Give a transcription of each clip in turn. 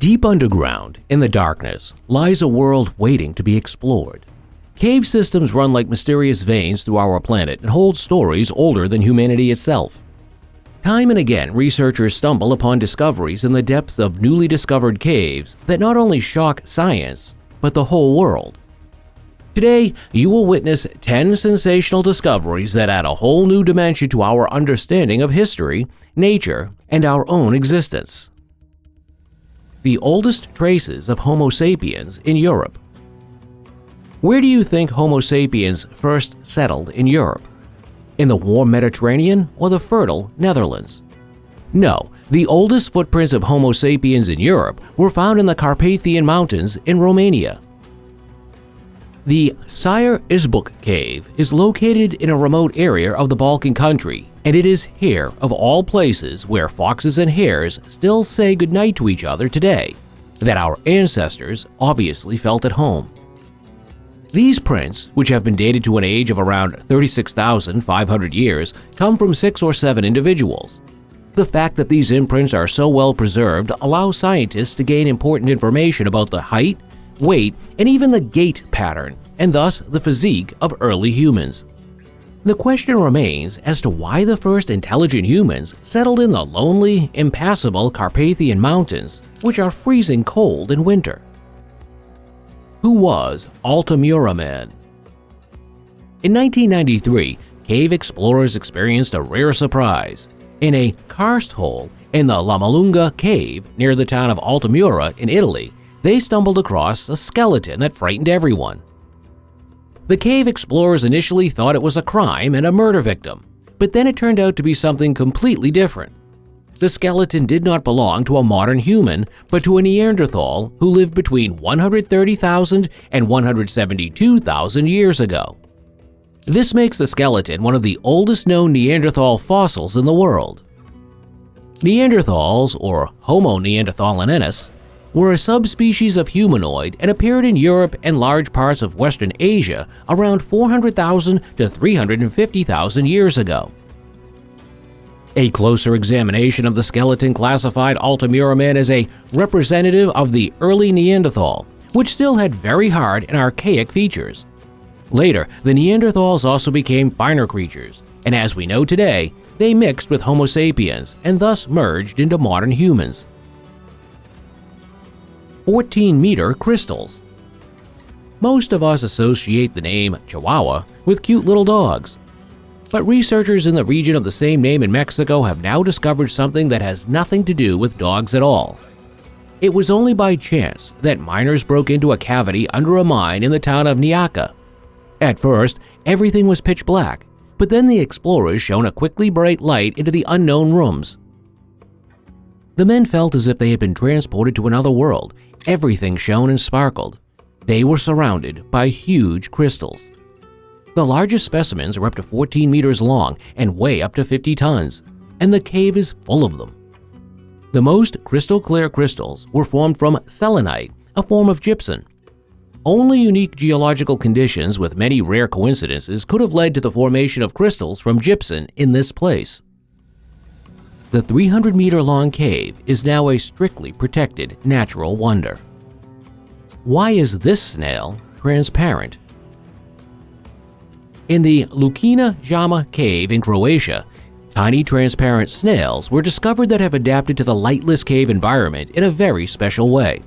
Deep underground, in the darkness, lies a world waiting to be explored. Cave systems run like mysterious veins through our planet and hold stories older than humanity itself. Time and again, researchers stumble upon discoveries in the depths of newly discovered caves that not only shock science, but the whole world. Today, you will witness 10 sensational discoveries that add a whole new dimension to our understanding of history, nature, and our own existence. The oldest traces of Homo sapiens in Europe. Where do you think Homo sapiens first settled in Europe? In the warm Mediterranean or the fertile Netherlands? No, the oldest footprints of Homo sapiens in Europe were found in the Carpathian Mountains in Romania. The Sire Izbuk Cave is located in a remote area of the Balkan country, and it is here, of all places, where foxes and hares still say goodnight to each other today, that our ancestors obviously felt at home. These prints, which have been dated to an age of around 36,500 years, come from 6 or 7 individuals. The fact that these imprints are so well preserved allows scientists to gain important information about the height, weight, and even the gait pattern, and thus the physique of early humans. The question remains as to why the first intelligent humans settled in the lonely, impassable Carpathian Mountains, which are freezing cold in winter. Who was Altamura Man? In 1993, cave explorers experienced a rare surprise. In a karst hole in the La Malunga Cave near the town of Altamura in Italy, they stumbled across a skeleton that frightened everyone. The cave explorers initially thought it was a crime and a murder victim, but then it turned out to be something completely different. The skeleton did not belong to a modern human, but to a Neanderthal who lived between 130,000 and 172,000 years ago. This makes the skeleton one of the oldest known Neanderthal fossils in the world. Neanderthals, or Homo neanderthalensis, were a subspecies of humanoid and appeared in Europe and large parts of Western Asia around 400,000 to 350,000 years ago. A closer examination of the skeleton classified Altamura Man as a representative of the early Neanderthal, which still had very hard and archaic features. Later, the Neanderthals also became finer creatures, and as we know today, they mixed with Homo sapiens and thus merged into modern humans. 14-meter crystals. Most of us associate the name Chihuahua with cute little dogs. But researchers in the region of the same name in Mexico have now discovered something that has nothing to do with dogs at all. It was only by chance that miners broke into a cavity under a mine in the town of Niaca. At first, everything was pitch black, but then the explorers shone a quickly bright light into the unknown rooms. The men felt as if they had been transported to another world. Everything shone and sparkled. They were surrounded by huge crystals. The largest specimens are up to 14 meters long and weigh up to 50 tons, and the cave is full of them. The most crystal-clear crystals were formed from selenite, a form of gypsum. Only unique geological conditions with many rare coincidences could have led to the formation of crystals from gypsum in this place. The 300-meter-long cave is now a strictly protected natural wonder. Why is this snail transparent? In the Lucina Jama cave in Croatia, tiny transparent snails were discovered that have adapted to the lightless cave environment in a very special way.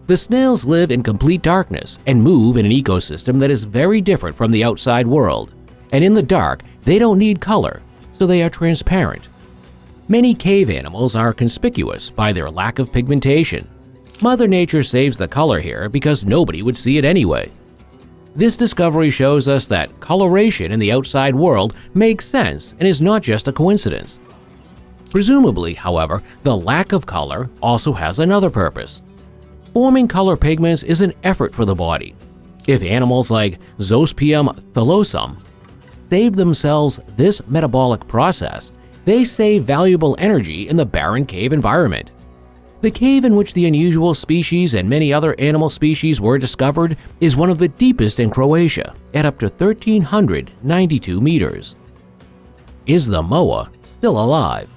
The snails live in complete darkness and move in an ecosystem that is very different from the outside world, and in the dark, they don't need color, so they are transparent. Many cave animals are conspicuous by their lack of pigmentation. Mother Nature saves the color here because nobody would see it anyway. This discovery shows us that coloration in the outside world makes sense and is not just a coincidence. Presumably, however, the lack of color also has another purpose. Forming color pigments is an effort for the body. If animals like Zospeum thylacum save themselves this metabolic process, they save valuable energy in the barren cave environment. The cave in which the unusual species and many other animal species were discovered is one of the deepest in Croatia, at up to 1,392 meters. Is the moa still alive?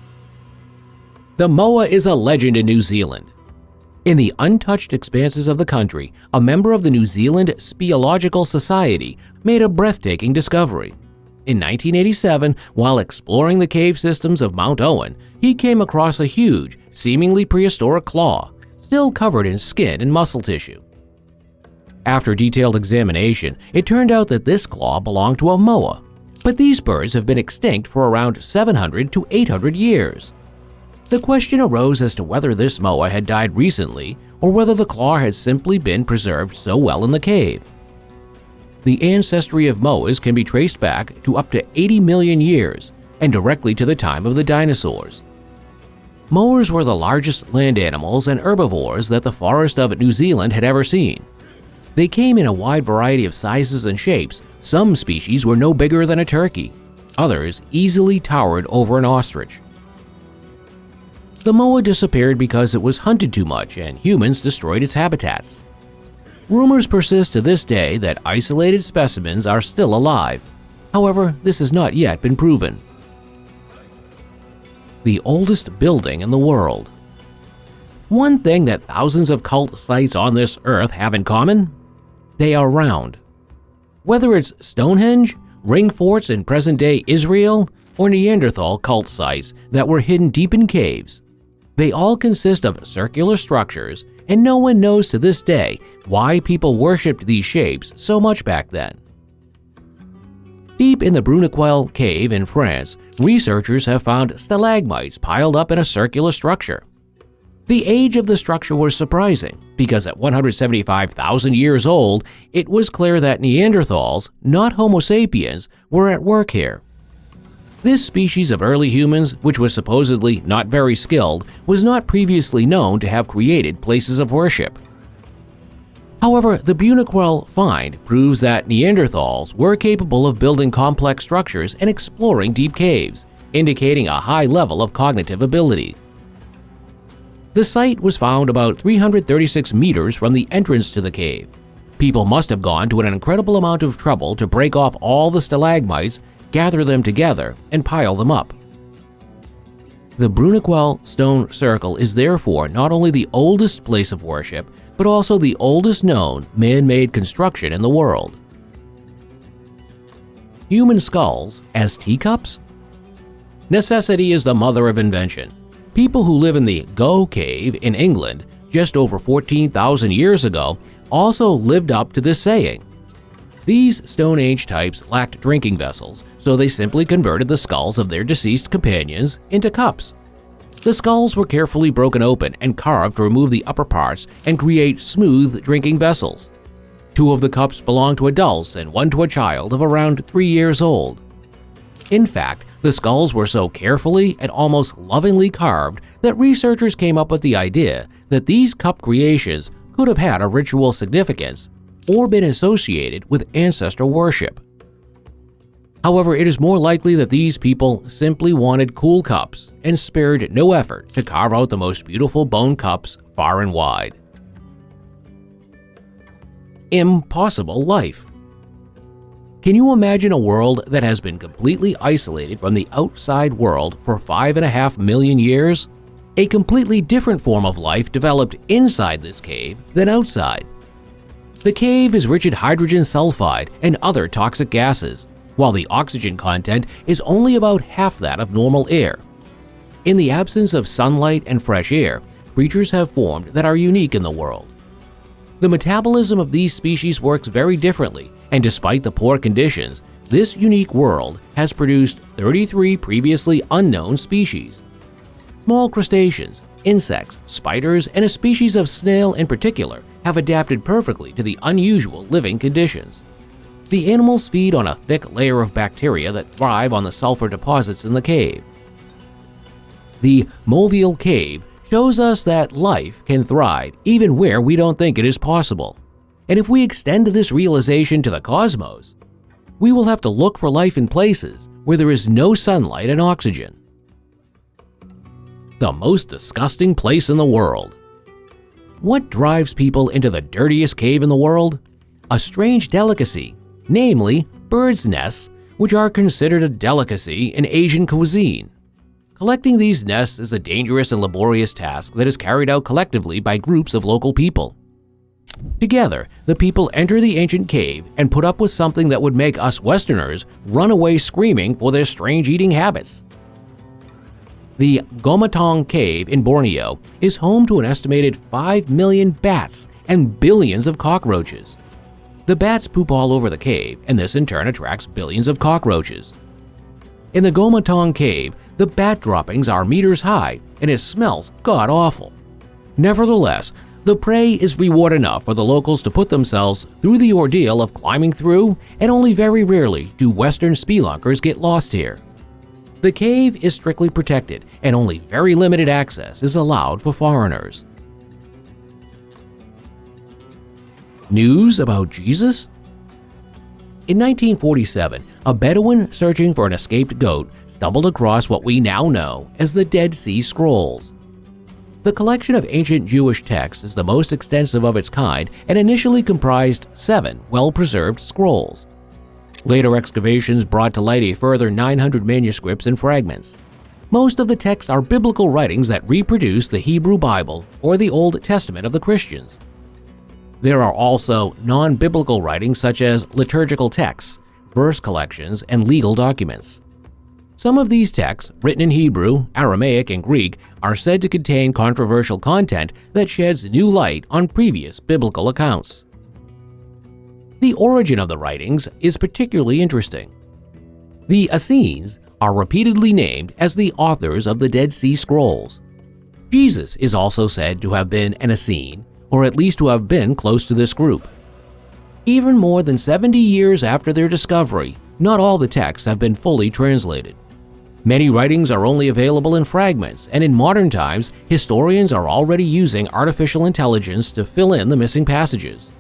The moa is a legend in New Zealand. In the untouched expanses of the country, a member of the New Zealand Speleological Society made a breathtaking discovery. In 1987, while exploring the cave systems of Mount Owen, he came across a huge, seemingly prehistoric claw, still covered in skin and muscle tissue. After detailed examination, it turned out that this claw belonged to a moa, but these birds have been extinct for around 700 to 800 years. The question arose as to whether this moa had died recently or whether the claw had simply been preserved so well in the cave. The ancestry of moas can be traced back to up to 80 million years and directly to the time of the dinosaurs. Moas were the largest land animals and herbivores that the forest of New Zealand had ever seen. They came in a wide variety of sizes and shapes. Some species were no bigger than a turkey. Others easily towered over an ostrich. The moa disappeared because it was hunted too much and humans destroyed its habitats. Rumors persist to this day that isolated specimens are still alive. However, this has not yet been proven. The oldest building in the world. One thing that thousands of cult sites on this earth have in common? They are round. Whether it's Stonehenge, ring forts in present-day Israel, or Neanderthal cult sites that were hidden deep in caves, they all consist of circular structures, and no one knows to this day why people worshipped these shapes so much back then. Deep in the Bruniquel cave in France, researchers have found stalagmites piled up in a circular structure. The age of the structure was surprising because at 175,000 years old, it was clear that Neanderthals, not Homo sapiens, were at work here. This species of early humans, which was supposedly not very skilled, was not previously known to have created places of worship. However, the Bruniquel find proves that Neanderthals were capable of building complex structures and exploring deep caves, indicating a high level of cognitive ability. The site was found about 336 meters from the entrance to the cave. People must have gone to an incredible amount of trouble to break off all the stalagmites, gather them together, and pile them up. The Bruniquel Stone Circle is therefore not only the oldest place of worship, but also the oldest known man-made construction in the world. Human skulls as teacups? Necessity is the mother of invention. People who live in the Go Cave in England just over 14,000 years ago also lived up to this saying. These Stone Age types lacked drinking vessels, so they simply converted the skulls of their deceased companions into cups. The skulls were carefully broken open and carved to remove the upper parts and create smooth drinking vessels. 2 of the cups belonged to adults and 1 to a child of around 3 years old. In fact, the skulls were so carefully and almost lovingly carved that researchers came up with the idea that these cup creations could have had a ritual significance or been associated with ancestor worship. However, it is more likely that these people simply wanted cool cups and spared no effort to carve out the most beautiful bone cups far and wide. Impossible life. Can you imagine a world that has been completely isolated from the outside world for 5.5 million years? A completely different form of life developed inside this cave than outside. The cave is rich in hydrogen sulfide and other toxic gases, while the oxygen content is only about half that of normal air. In the absence of sunlight and fresh air, creatures have formed that are unique in the world. The metabolism of these species works very differently, and despite the poor conditions, this unique world has produced 33 previously unknown species. Small crustaceans, insects, spiders, and a species of snail in particular have adapted perfectly to the unusual living conditions. The animals feed on a thick layer of bacteria that thrive on the sulfur deposits in the cave. The Moville Cave shows us that life can thrive even where we don't think it is possible. And if we extend this realization to the cosmos, we will have to look for life in places where there is no sunlight and oxygen. The most disgusting place in the world. What drives people into the dirtiest cave in the world? A strange delicacy, namely birds' nests, which are considered a delicacy in Asian cuisine. Collecting these nests is a dangerous and laborious task that is carried out collectively by groups of local people. Together, the people enter the ancient cave and put up with something that would make us Westerners run away screaming for their strange eating habits. The Gomatong Cave in Borneo is home to an estimated 5 million bats and billions of cockroaches. The bats poop all over the cave, and this in turn attracts billions of cockroaches. In the Gomatong Cave, the bat droppings are meters high, and it smells god-awful. Nevertheless, the prey is reward enough for the locals to put themselves through the ordeal of climbing through, and only very rarely do Western spelunkers get lost here. The cave is strictly protected, and only very limited access is allowed for foreigners. News about Jesus? In 1947, a Bedouin searching for an escaped goat stumbled across what we now know as the Dead Sea Scrolls. The collection of ancient Jewish texts is the most extensive of its kind and initially comprised 7 well-preserved scrolls. Later excavations brought to light a further 900 manuscripts and fragments. Most of the texts are biblical writings that reproduce the Hebrew Bible or the Old Testament of the Christians. There are also non-biblical writings such as liturgical texts, verse collections, and legal documents. Some of these texts, written in Hebrew, Aramaic, and Greek, are said to contain controversial content that sheds new light on previous biblical accounts. The origin of the writings is particularly interesting. The Essenes are repeatedly named as the authors of the Dead Sea Scrolls. Jesus is also said to have been an Essene, or at least to have been close to this group. Even more than 70 years after their discovery, not all the texts have been fully translated. Many writings are only available in fragments, and in modern times, historians are already using artificial intelligence to fill in the missing passages.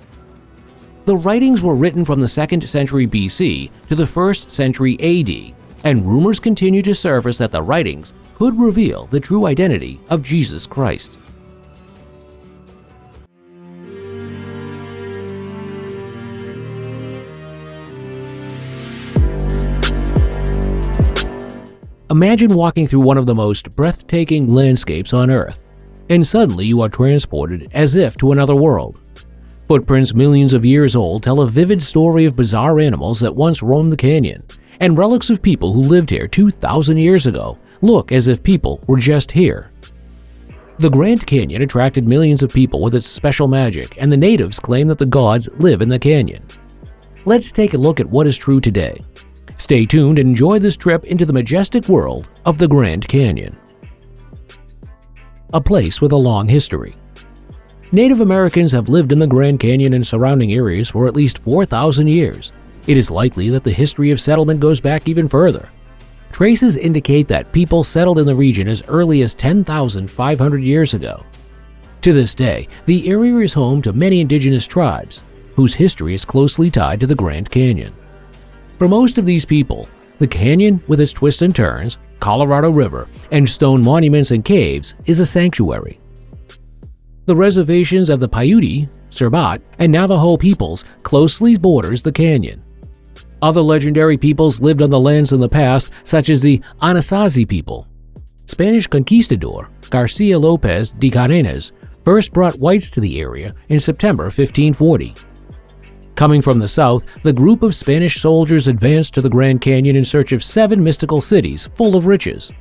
The writings were written from the 2nd century BC to the 1st century AD, and rumors continue to surface that the writings could reveal the true identity of Jesus Christ. Imagine walking through one of the most breathtaking landscapes on Earth, and suddenly you are transported as if to another world. Footprints millions of years old tell a vivid story of bizarre animals that once roamed the canyon, and relics of people who lived here 2,000 years ago look as if people were just here. The Grand Canyon attracted millions of people with its special magic, and the natives claim that the gods live in the canyon. Let's take a look at what is true today. Stay tuned and enjoy this trip into the majestic world of the Grand Canyon. A place with a long history. Native Americans have lived in the Grand Canyon and surrounding areas for at least 4,000 years. It is likely that the history of settlement goes back even further. Traces indicate that people settled in the region as early as 10,500 years ago. To this day, the area is home to many indigenous tribes, whose history is closely tied to the Grand Canyon. For most of these people, the canyon, with its twists and turns, Colorado River, and stone monuments and caves, is a sanctuary. The reservations of the Paiute, Serbat, and Navajo peoples closely borders the canyon. Other legendary peoples lived on the lands in the past, such as the Anasazi people. Spanish conquistador Garcia Lopez de Carenas first brought whites to the area in September 1540. Coming from the south, the group of Spanish soldiers advanced to the Grand Canyon in search of 7 mystical cities full of riches.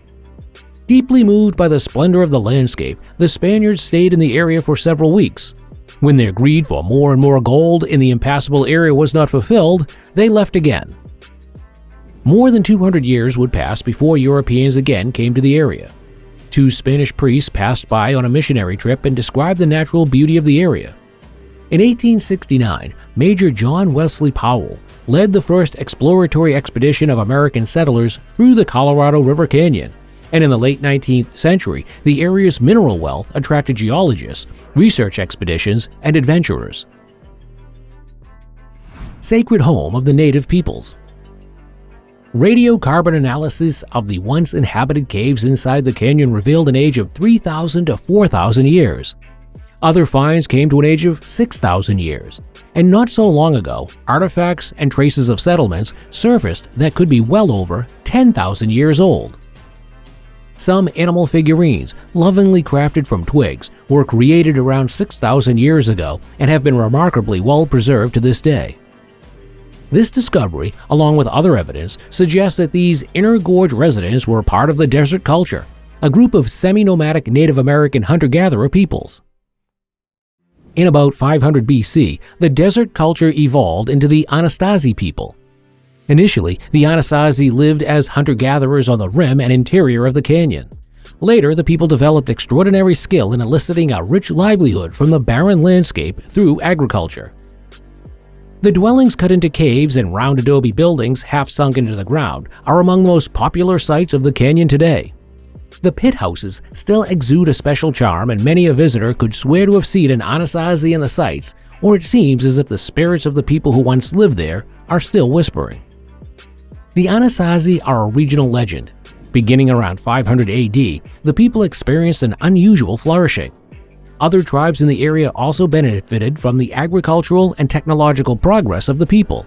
Deeply moved by the splendor of the landscape, the Spaniards stayed in the area for several weeks. When their greed for more and more gold in the impassable area was not fulfilled, they left again. More than 200 years would pass before Europeans again came to the area. 2 Spanish priests passed by on a missionary trip and described the natural beauty of the area. In 1869, Major John Wesley Powell led the first exploratory expedition of American settlers through the Colorado River Canyon, and in the late 19th century, the area's mineral wealth attracted geologists, research expeditions, and adventurers. Sacred home of the native peoples. Radiocarbon analysis of the once inhabited caves inside the canyon revealed an age of 3,000 to 4,000 years. Other finds came to an age of 6,000 years, and not so long ago, artifacts and traces of settlements surfaced that could be well over 10,000 years old. Some animal figurines, lovingly crafted from twigs, were created around 6,000 years ago and have been remarkably well preserved to this day. This discovery, along with other evidence, suggests that these Inner Gorge residents were part of the desert culture, a group of semi-nomadic Native American hunter-gatherer peoples. In about 500 BC, the desert culture evolved into the Anasazi people. Initially, the Anasazi lived as hunter-gatherers on the rim and interior of the canyon. Later, the people developed extraordinary skill in eliciting a rich livelihood from the barren landscape through agriculture. The dwellings cut into caves and round adobe buildings half sunk into the ground are among the most popular sights of the canyon today. The pit houses still exude a special charm, and many a visitor could swear to have seen an Anasazi in the sights, or it seems as if the spirits of the people who once lived there are still whispering. The Anasazi are a regional legend. Beginning around 500 AD, the people experienced an unusual flourishing. Other tribes in the area also benefited from the agricultural and technological progress of the people.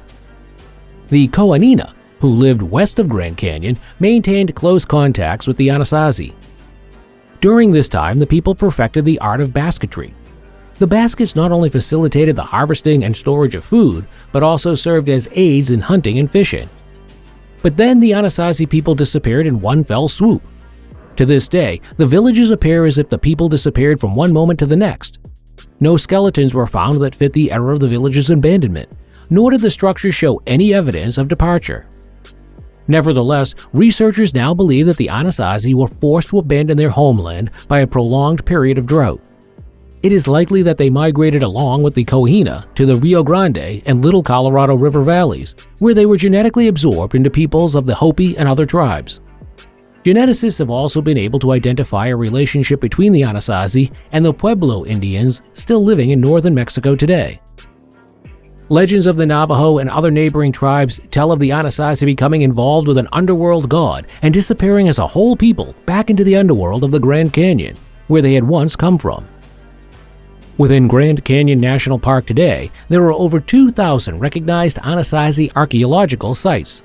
The Koanina, who lived west of Grand Canyon, maintained close contacts with the Anasazi. During this time, the people perfected the art of basketry. The baskets not only facilitated the harvesting and storage of food, but also served as aids in hunting and fishing. But then the Anasazi people disappeared in one fell swoop. To this day, the villages appear as if the people disappeared from one moment to the next. No skeletons were found that fit the era of the village's abandonment, nor did the structures show any evidence of departure. Nevertheless, researchers now believe that the Anasazi were forced to abandon their homeland by a prolonged period of drought. It is likely that they migrated along with the Koahina to the Rio Grande and Little Colorado River valleys, where they were genetically absorbed into peoples of the Hopi and other tribes. Geneticists have also been able to identify a relationship between the Anasazi and the Pueblo Indians still living in northern Mexico today. Legends of the Navajo and other neighboring tribes tell of the Anasazi becoming involved with an underworld god and disappearing as a whole people back into the underworld of the Grand Canyon, where they had once come from. Within Grand Canyon National Park today, there are over 2,000 recognized Anasazi archaeological sites.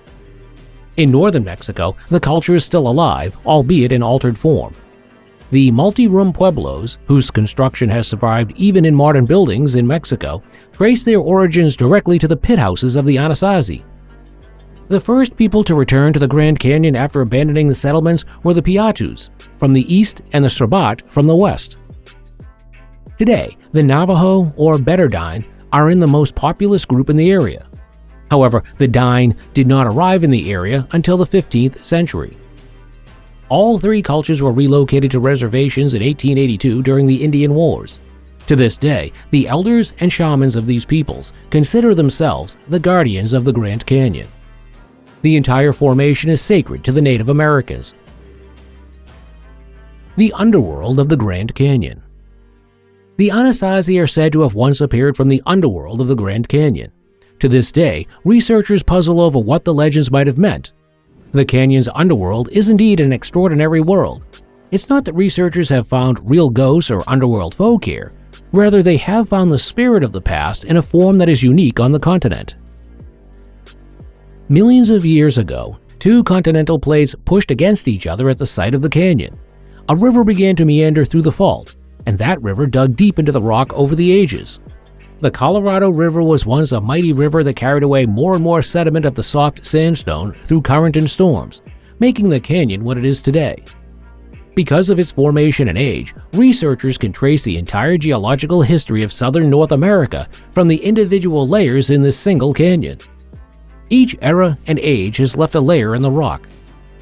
In northern Mexico, the culture is still alive, albeit in altered form. The multi-room pueblos, whose construction has survived even in modern buildings in Mexico, trace their origins directly to the pit houses of the Anasazi. The first people to return to the Grand Canyon after abandoning the settlements were the Piatus from the east and the Serbat from the west. Today, the Navajo, or Betardine, are in the most populous group in the area. However, the Dine did not arrive in the area until the 15th century. All three cultures were relocated to reservations in 1882 during the Indian Wars. To this day, the elders and shamans of these peoples consider themselves the guardians of the Grand Canyon. The entire formation is sacred to the Native Americans. The underworld of the Grand Canyon. The Anasazi are said to have once appeared from the underworld of the Grand Canyon. To this day, researchers puzzle over what the legends might have meant. The canyon's underworld is indeed an extraordinary world. It's not that researchers have found real ghosts or underworld folk here. Rather, they have found the spirit of the past in a form that is unique on the continent. Millions of years ago, two continental plates pushed against each other at the site of the canyon. A river began to meander through the fault, and that river dug deep into the rock over the ages. The Colorado River was once a mighty river that carried away more and more sediment of the soft sandstone through current and storms, making the canyon what it is today. Because of its formation and age, researchers can trace the entire geological history of southern North America from the individual layers in this single canyon. Each era and age has left a layer in the rock.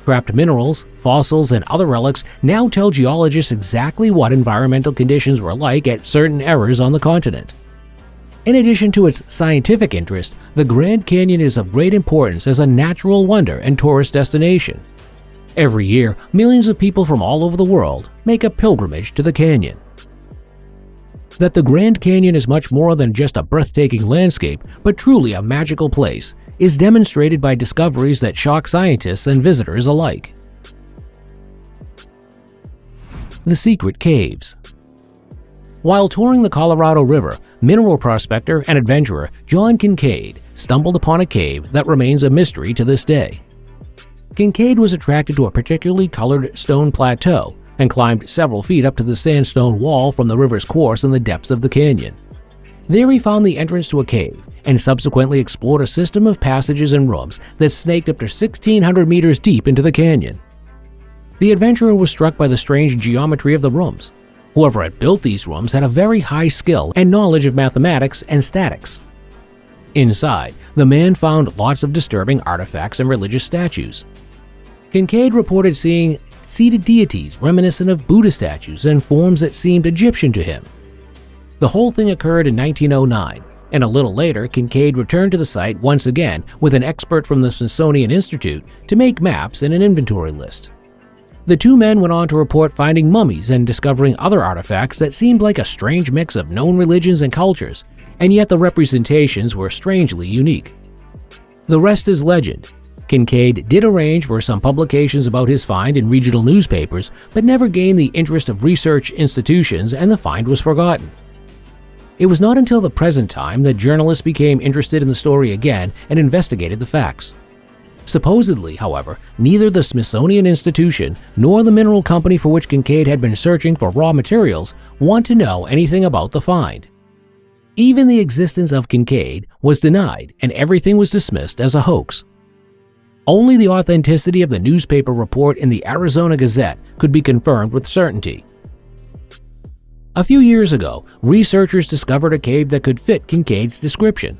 Trapped minerals, fossils, and other relics now tell geologists exactly what environmental conditions were like at certain eras on the continent. In addition to its scientific interest, the Grand Canyon is of great importance as a natural wonder and tourist destination. Every year, millions of people from all over the world make a pilgrimage to the canyon. That the Grand Canyon is much more than just a breathtaking landscape, but truly a magical place, is demonstrated by discoveries that shock scientists and visitors alike. The Secret Caves. While touring the Colorado River, mineral prospector and adventurer John Kincaid stumbled upon a cave that remains a mystery to this day. Kincaid was attracted to a particularly colored stone plateau and climbed several feet up to the sandstone wall from the river's course in the depths of the canyon. There he found the entrance to a cave and subsequently explored a system of passages and rooms that snaked up to 1,600 meters deep into the canyon. The adventurer was struck by the strange geometry of the rooms. Whoever had built these rooms had a very high skill and knowledge of mathematics and statics. Inside, the man found lots of disturbing artifacts and religious statues. Kincaid reported seeing seated deities reminiscent of Buddha statues and forms that seemed Egyptian to him. The whole thing occurred in 1909, and a little later Kincaid returned to the site once again with an expert from the Smithsonian Institute to make maps and an inventory list. The two men went on to report finding mummies and discovering other artifacts that seemed like a strange mix of known religions and cultures, and yet the representations were strangely unique. The rest is legend. Kincaid did arrange for some publications about his find in regional newspapers, but never gained the interest of research institutions, and the find was forgotten. It was not until the present time that journalists became interested in the story again and investigated the facts. Supposedly, however, neither the Smithsonian Institution nor the mineral company for which Kincaid had been searching for raw materials want to know anything about the find. Even the existence of Kincaid was denied, and everything was dismissed as a hoax. Only the authenticity of the newspaper report in the Arizona Gazette could be confirmed with certainty. A few years ago, researchers discovered a cave that could fit Kincaid's description.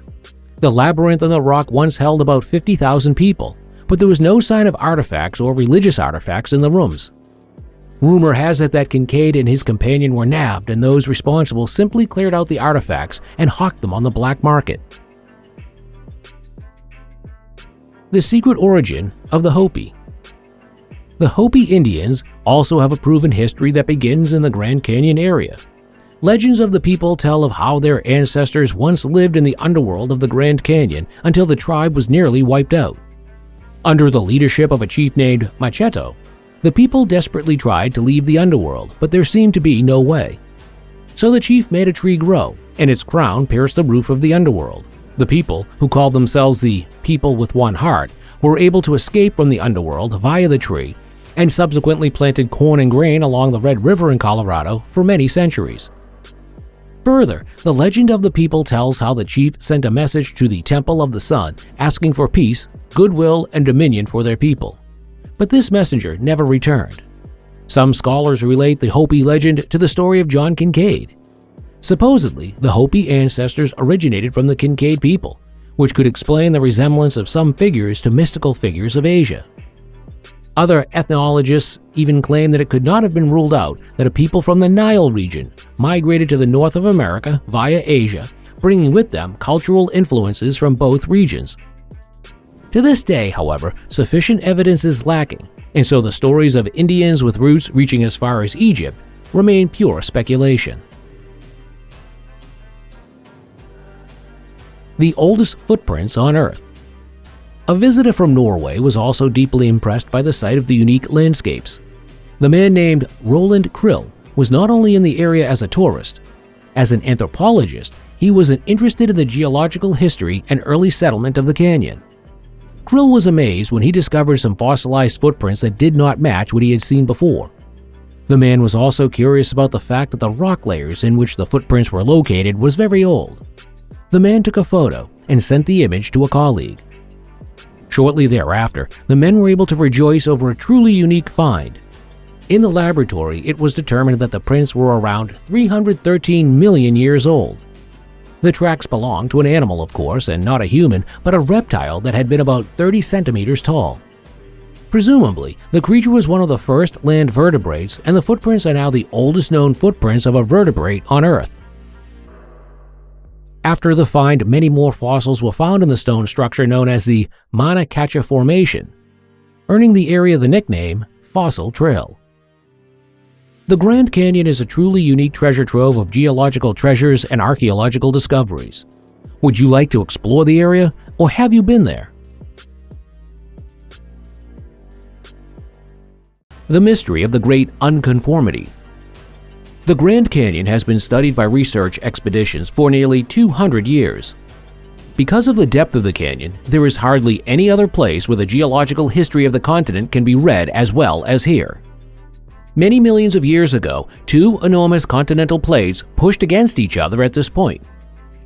The labyrinth in the rock once held about 50,000 people, but there was no sign of artifacts or religious artifacts in the rooms. Rumor has it that Kincaid and his companion were nabbed, and those responsible simply cleared out the artifacts and hawked them on the black market. The secret origin of the Hopi. The Hopi Indians also have a proven history that begins in the Grand Canyon area. Legends of the people tell of how their ancestors once lived in the underworld of the Grand Canyon until the tribe was nearly wiped out. Under the leadership of a chief named Macheto, the people desperately tried to leave the underworld, but there seemed to be no way. So the chief made a tree grow, and its crown pierced the roof of the underworld. The people, who called themselves the People with One Heart, were able to escape from the underworld via the tree and subsequently planted corn and grain along the Red River in Colorado for many centuries. Further, the legend of the people tells how the chief sent a message to the Temple of the Sun asking for peace, goodwill, and dominion for their people. But this messenger never returned. Some scholars relate the Hopi legend to the story of John Kincaid. Supposedly, the Hopi ancestors originated from the Kincaid people, which could explain the resemblance of some figures to mystical figures of Asia. Other ethnologists even claim that it could not have been ruled out that a people from the Nile region migrated to the north of America via Asia, bringing with them cultural influences from both regions. To this day, however, sufficient evidence is lacking, and so the stories of Indians with roots reaching as far as Egypt remain pure speculation. The oldest footprints on Earth. A visitor from Norway was also deeply impressed by the sight of the unique landscapes. The man named Roland Krill was not only in the area as a tourist. As an anthropologist, he was interested in the geological history and early settlement of the canyon. Krill was amazed when he discovered some fossilized footprints that did not match what he had seen before. The man was also curious about the fact that the rock layers in which the footprints were located was very old. The man took a photo and sent the image to a colleague. Shortly thereafter, the men were able to rejoice over a truly unique find. In the laboratory, it was determined that the prints were around 313 million years old. The tracks belonged to an animal, of course, and not a human, but a reptile that had been about 30 centimeters tall. Presumably, the creature was one of the first land vertebrates, and the footprints are now the oldest known footprints of a vertebrate on Earth. After the find, many more fossils were found in the stone structure known as the Mana Cacha Formation, earning the area the nickname Fossil Trail. The Grand Canyon is a truly unique treasure trove of geological treasures and archaeological discoveries. Would you like to explore the area, or have you been there? The mystery of the Great Unconformity. The Grand Canyon has been studied by research expeditions for nearly 200 years. Because of the depth of the canyon, there is hardly any other place where the geological history of the continent can be read as well as here. Many millions of years ago, two enormous continental plates pushed against each other at this point.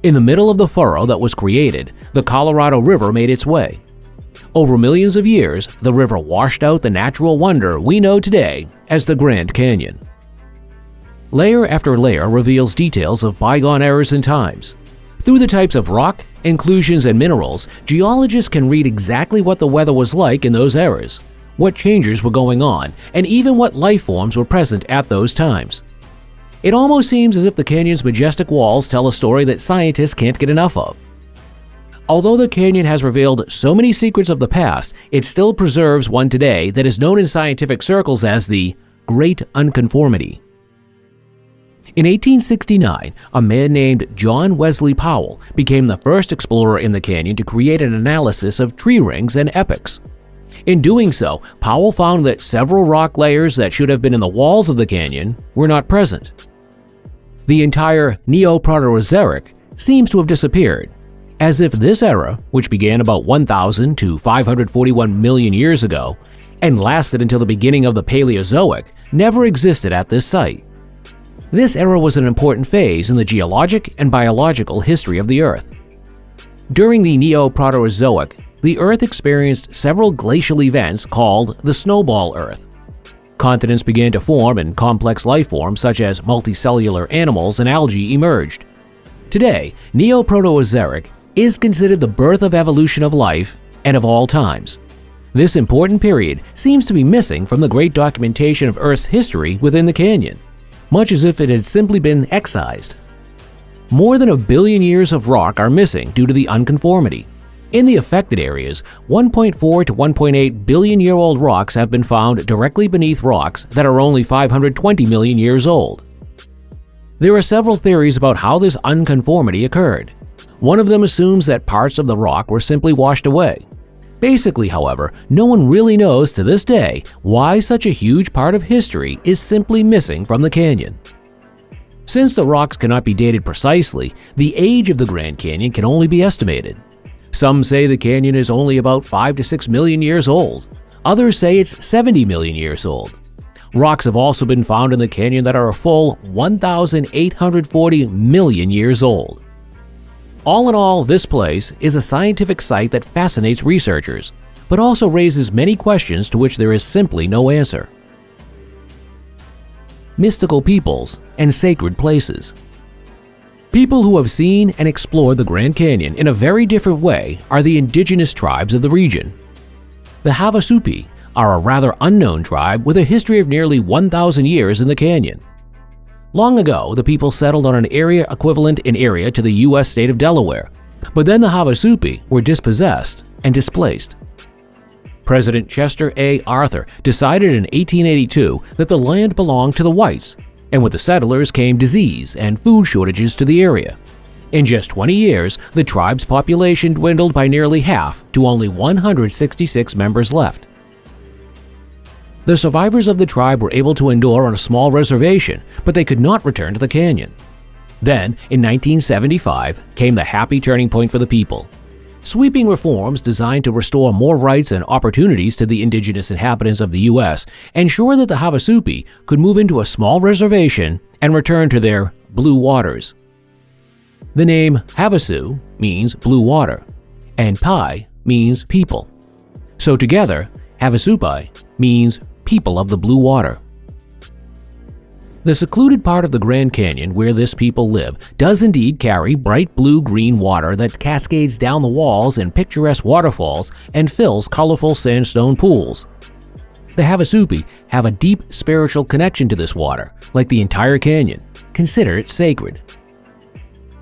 In the middle of the furrow that was created, the Colorado River made its way. Over millions of years, the river washed out the natural wonder we know today as the Grand Canyon. Layer after layer reveals details of bygone eras and times. Through the types of rock, inclusions, and minerals, geologists can read exactly what the weather was like in those eras, what changes were going on, and even what life forms were present at those times. It almost seems as if the canyon's majestic walls tell a story that scientists can't get enough of. Although the canyon has revealed so many secrets of the past, it still preserves one today that is known in scientific circles as the Great Unconformity. In 1869, a man named John Wesley Powell became the first explorer in the canyon to create an analysis of tree rings and epochs. In doing so, Powell found that several rock layers that should have been in the walls of the canyon were not present. The entire Neoproterozoic seems to have disappeared, as if this era, which began about 1,000 to 541 million years ago and lasted until the beginning of the Paleozoic, never existed at this site. This era was an important phase in the geologic and biological history of the Earth. During the Neoproterozoic, the Earth experienced several glacial events called the Snowball Earth. Continents began to form and complex life forms such as multicellular animals and algae emerged. Today, Neoproterozoic is considered the birth of evolution of life and of all times. This important period seems to be missing from the great documentation of Earth's history within the canyon, much as if it had simply been excised. More than 1 billion years of rock are missing due to the unconformity. In the affected areas, 1.4 to 1.8 billion-year-old rocks have been found directly beneath rocks that are only 520 million years old. There are several theories about how this unconformity occurred. One of them assumes that parts of the rock were simply washed away. Basically, however, no one really knows to this day why such a huge part of history is simply missing from the canyon. Since the rocks cannot be dated precisely, the age of the Grand Canyon can only be estimated. Some say the canyon is only about 5 to 6 million years old. Others say it's 70 million years old. Rocks have also been found in the canyon that are a full 1,840 million years old. All in all, this place is a scientific site that fascinates researchers, but also raises many questions to which there is simply no answer. Mystical peoples and sacred places. People who have seen and explored the Grand Canyon in a very different way are the indigenous tribes of the region. The Havasupai are a rather unknown tribe with a history of nearly 1,000 years in the canyon. Long ago, the people settled on an area equivalent in area to the U.S. state of Delaware, but then the Havasupai were dispossessed and displaced. President Chester A. Arthur decided in 1882 that the land belonged to the whites, and with the settlers came disease and food shortages to the area. In just 20 years, the tribe's population dwindled by nearly half to only 166 members left. The survivors of the tribe were able to endure on a small reservation, but they could not return to the canyon. Then, in 1975, came the happy turning point for the people. Sweeping reforms designed to restore more rights and opportunities to the indigenous inhabitants of the U.S. ensure that the Havasupai could move into a small reservation and return to their blue waters. The name Havasu means blue water, and Pai means people. So together, Havasupai means people of the blue water. The secluded part of the Grand Canyon where this people live does indeed carry bright blue-green water that cascades down the walls in picturesque waterfalls and fills colorful sandstone pools. The Havasupai have a deep spiritual connection to this water, like the entire canyon. Consider it sacred.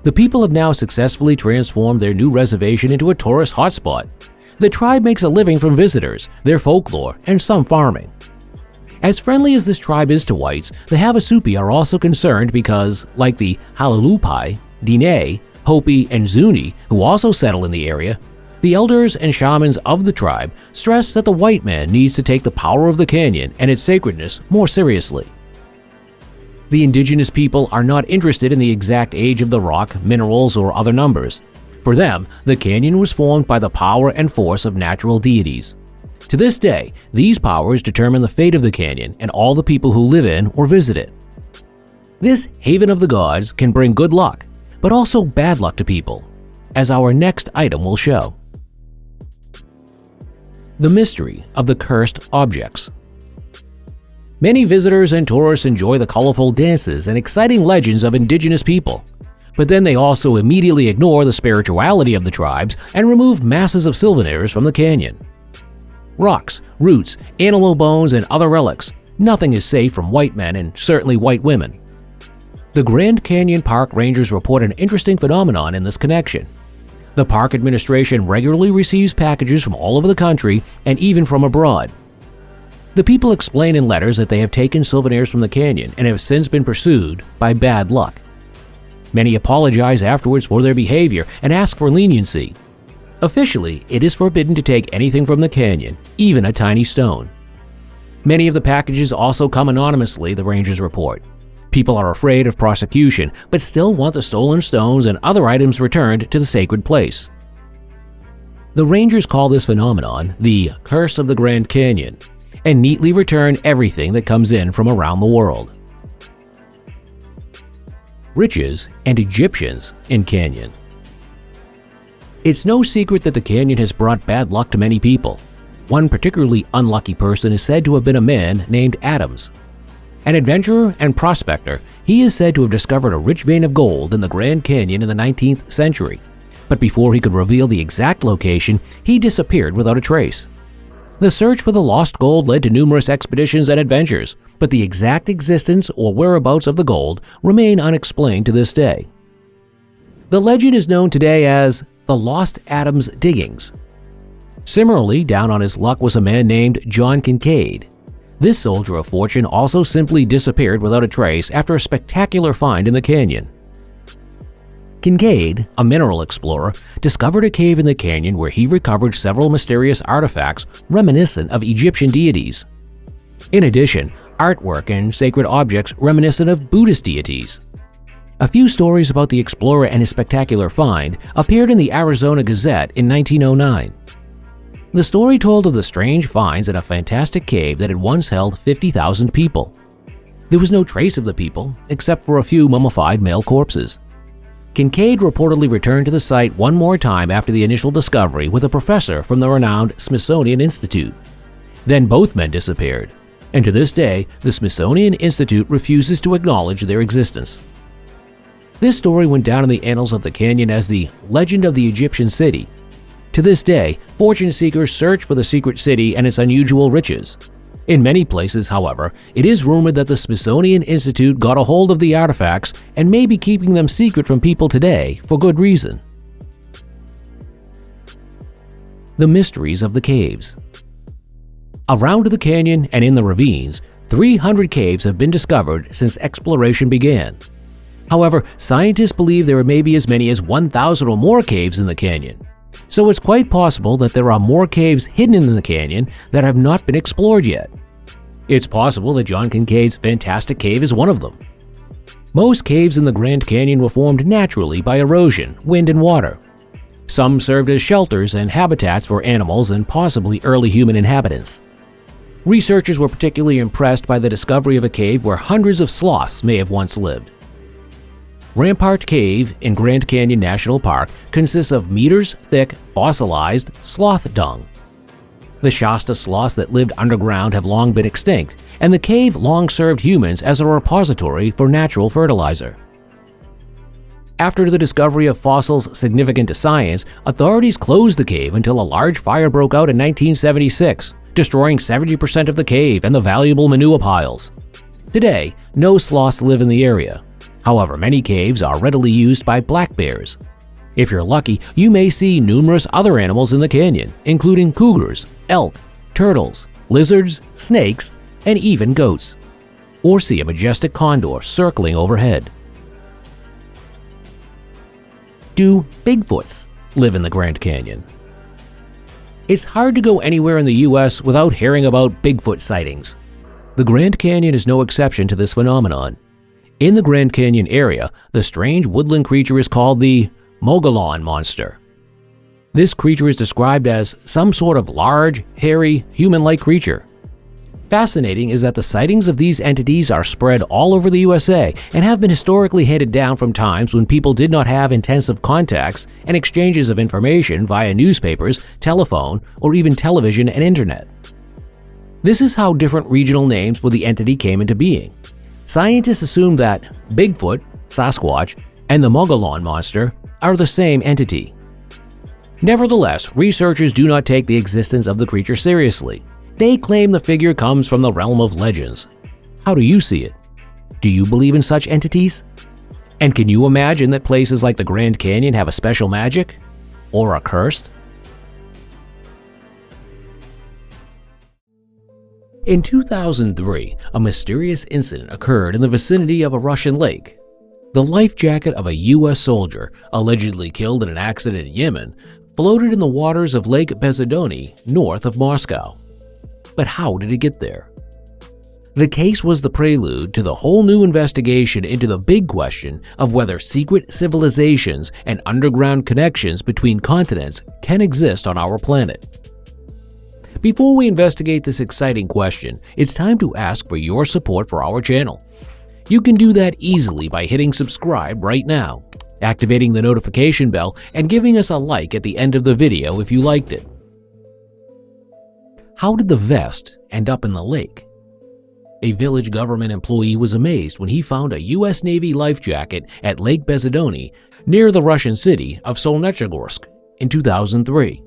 The people have now successfully transformed their new reservation into a tourist hotspot. The tribe makes a living from visitors, their folklore, and some farming. As friendly as this tribe is to whites, the Havasupai are also concerned because, like the Halalupai, Diné, Hopi, and Zuni, who also settle in the area, the elders and shamans of the tribe stress that the white man needs to take the power of the canyon and its sacredness more seriously. The indigenous people are not interested in the exact age of the rock, minerals, or other numbers. For them, the canyon was formed by the power and force of natural deities. To this day, these powers determine the fate of the canyon and all the people who live in or visit it. This haven of the gods can bring good luck, but also bad luck to people, as our next item will show. The mystery of the cursed objects. Many visitors and tourists enjoy the colorful dances and exciting legends of indigenous people, but then they also immediately ignore the spirituality of the tribes and remove masses of souvenirs from the canyon. Rocks, roots, animal bones, and other relics, nothing is safe from white men and certainly white women. The Grand Canyon Park Rangers report an interesting phenomenon in this connection. The park administration regularly receives packages from all over the country and even from abroad. The people explain in letters that they have taken souvenirs from the canyon and have since been pursued by bad luck. Many apologize afterwards for their behavior and ask for leniency. Officially, it is forbidden to take anything from the canyon, even a tiny stone. Many of the packages also come anonymously, the Rangers report. People are afraid of prosecution, but still want the stolen stones and other items returned to the sacred place. The Rangers call this phenomenon the Curse of the Grand Canyon, and neatly return everything that comes in from around the world. Riches and Egyptians in Canyon. It's no secret that the canyon has brought bad luck to many people. One particularly unlucky person is said to have been a man named Adams. An adventurer and prospector, he is said to have discovered a rich vein of gold in the Grand Canyon in the 19th century. But before he could reveal the exact location, he disappeared without a trace. The search for the lost gold led to numerous expeditions and adventures, but the exact existence or whereabouts of the gold remain unexplained to this day. The legend is known today as the Lost Adams Diggings. Similarly, down on his luck was a man named John Kincaid. This soldier of fortune also simply disappeared without a trace after a spectacular find in the canyon. Kincaid, a mineral explorer, discovered a cave in the canyon where he recovered several mysterious artifacts reminiscent of Egyptian deities. In addition, artwork and sacred objects reminiscent of Buddhist deities. A few stories about the explorer and his spectacular find appeared in the Arizona Gazette in 1909. The story told of the strange finds in a fantastic cave that had once held 50,000 people. There was no trace of the people, except for a few mummified male corpses. Kincaid reportedly returned to the site one more time after the initial discovery with a professor from the renowned Smithsonian Institute. Then both men disappeared, and to this day, the Smithsonian Institute refuses to acknowledge their existence. This story went down in the annals of the canyon as the Legend of the Egyptian City. To this day, fortune seekers search for the secret city and its unusual riches. In many places, however, it is rumored that the Smithsonian Institute got a hold of the artifacts and may be keeping them secret from people today for good reason. The mysteries of the caves. Around the canyon and in the ravines, 300 caves have been discovered since exploration began. However, scientists believe there may be as many as 1,000 or more caves in the canyon. So it's quite possible that there are more caves hidden in the canyon that have not been explored yet. It's possible that John Kincaid's fantastic cave is one of them. Most caves in the Grand Canyon were formed naturally by erosion, wind, and water. Some served as shelters and habitats for animals and possibly early human inhabitants. Researchers were particularly impressed by the discovery of a cave where hundreds of sloths may have once lived. Rampart Cave in Grand Canyon National Park consists of meters-thick, fossilized sloth dung. The Shasta sloths that lived underground have long been extinct, and the cave long served humans as a repository for natural fertilizer. After the discovery of fossils significant to science, authorities closed the cave until a large fire broke out in 1976, destroying 70% of the cave and the valuable manure piles. Today, no sloths live in the area. However, many caves are readily used by black bears. If you're lucky, you may see numerous other animals in the canyon, including cougars, elk, turtles, lizards, snakes, and even goats. Or see a majestic condor circling overhead. Do Bigfoots live in the Grand Canyon? It's hard to go anywhere in the US without hearing about Bigfoot sightings. The Grand Canyon is no exception to this phenomenon. In the Grand Canyon area, the strange woodland creature is called the Mogollon monster. This creature is described as some sort of large, hairy, human-like creature. Fascinating is that the sightings of these entities are spread all over the USA and have been historically handed down from times when people did not have intensive contacts and exchanges of information via newspapers, telephone, or even television and internet. This is how different regional names for the entity came into being. Scientists assume that Bigfoot, Sasquatch, and the Mogollon monster are the same entity. Nevertheless, researchers do not take the existence of the creature seriously. They claim the figure comes from the realm of legends. How do you see it? Do you believe in such entities? And can you imagine that places like the Grand Canyon have a special magic? Or are cursed? In 2003, a mysterious incident occurred in the vicinity of a Russian lake. The life jacket of a U.S. soldier, allegedly killed in an accident in Yemen, floated in the waters of Lake Bezodony, north of Moscow. But how did it get there? The case was the prelude to the whole new investigation into the big question of whether secret civilizations and underground connections between continents can exist on our planet. Before we investigate this exciting question, it's time to ask for your support for our channel. You can do that easily by hitting subscribe right now, activating the notification bell, and giving us a like at the end of the video if you liked it. How did the vest end up in the lake? A village government employee was amazed when he found a U.S. Navy life jacket at Lake Bezodony near the Russian city of Solnechegorsk in 2003.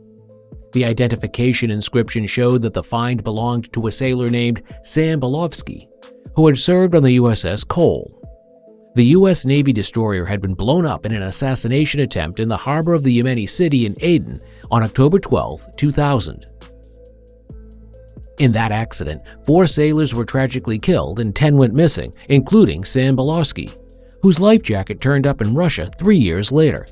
The identification inscription showed that the find belonged to a sailor named Sam Belovsky, who had served on the USS Cole. The U.S. Navy destroyer had been blown up in an assassination attempt in the harbor of the Yemeni city in Aden on October 12, 2000. In that accident, 4 sailors were tragically killed and 10 went missing, including Sam Belovsky, whose life jacket turned up in Russia 3 years later.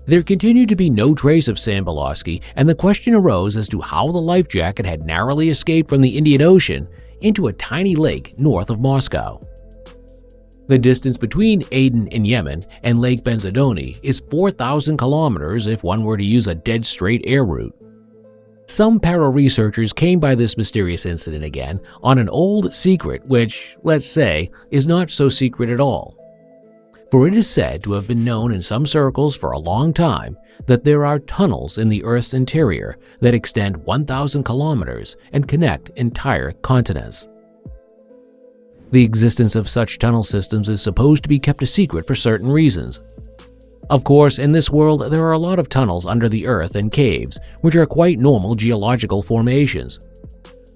There continued to be no trace of Sam Belovsky, and the question arose as to how the life jacket had narrowly escaped from the Indian Ocean into a tiny lake north of Moscow. The distance between Aden in Yemen and Lake Bezodony is 4,000 kilometers if one were to use a dead straight air route. Some para-researchers came by this mysterious incident again on an old secret which, let's say, is not so secret at all. For it is said to have been known in some circles for a long time that there are tunnels in the Earth's interior that extend 1,000 kilometers and connect entire continents. The existence of such tunnel systems is supposed to be kept a secret for certain reasons. Of course, in this world, there are a lot of tunnels under the earth and caves, which are quite normal geological formations.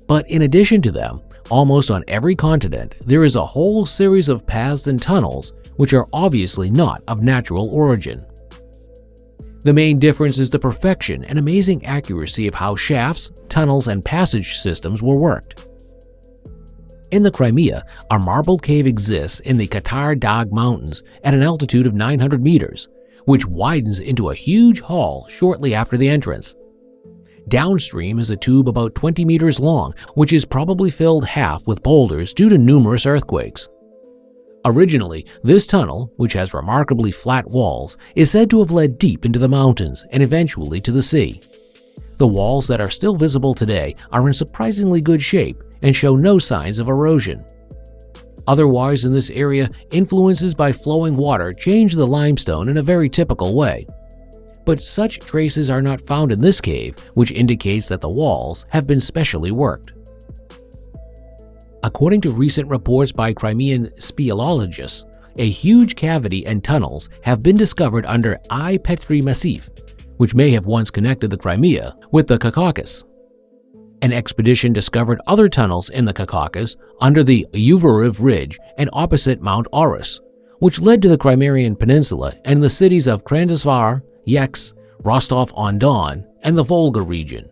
But in addition to them, almost on every continent, there is a whole series of paths and tunnels which are obviously not of natural origin. The main difference is the perfection and amazing accuracy of how shafts, tunnels, and passage systems were worked. In the Crimea, a marble cave exists in the Katar Dag Mountains at an altitude of 900 meters, which widens into a huge hall shortly after the entrance. Downstream is a tube about 20 meters long, which is probably filled half with boulders due to numerous earthquakes. Originally, this tunnel, which has remarkably flat walls, is said to have led deep into the mountains and eventually to the sea. The walls that are still visible today are in surprisingly good shape and show no signs of erosion. Otherwise, in this area, influences by flowing water change the limestone in a very typical way. But such traces are not found in this cave, which indicates that the walls have been specially worked. According to recent reports by Crimean speleologists, a huge cavity and tunnels have been discovered under I Petri Massif, which may have once connected the Crimea with the Caucasus. An expedition discovered other tunnels in the Caucasus under the Uvariv Ridge and opposite Mount Aurus, which led to the Crimean Peninsula and the cities of Krasnodar, Yeks, Rostov-on-Don, and the Volga region.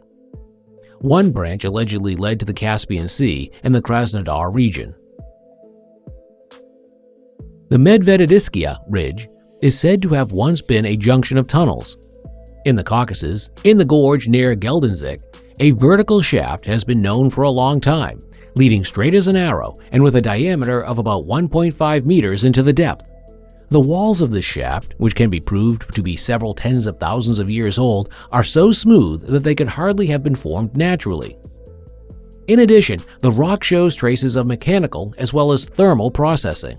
One branch allegedly led to the Caspian Sea and the Krasnodar region. The Medveditskaya Ridge is said to have once been a junction of tunnels. In the Caucasus, in the gorge near Geldinzik, a vertical shaft has been known for a long time, leading straight as an arrow and with a diameter of about 1.5 meters into the depth. The walls of this shaft, which can be proved to be several tens of thousands of years old, are so smooth that they could hardly have been formed naturally. In addition, the rock shows traces of mechanical as well as thermal processing.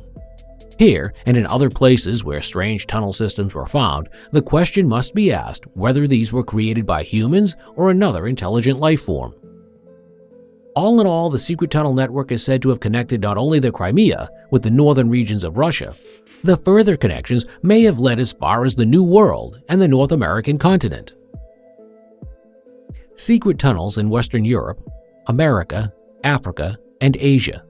Here, and in other places where strange tunnel systems were found, the question must be asked whether these were created by humans or another intelligent life form. All in all, the secret tunnel network is said to have connected not only the Crimea with the northern regions of Russia. The further connections may have led as far as the New World and the North American continent. Secret tunnels in Western Europe, America, Africa, and Asia.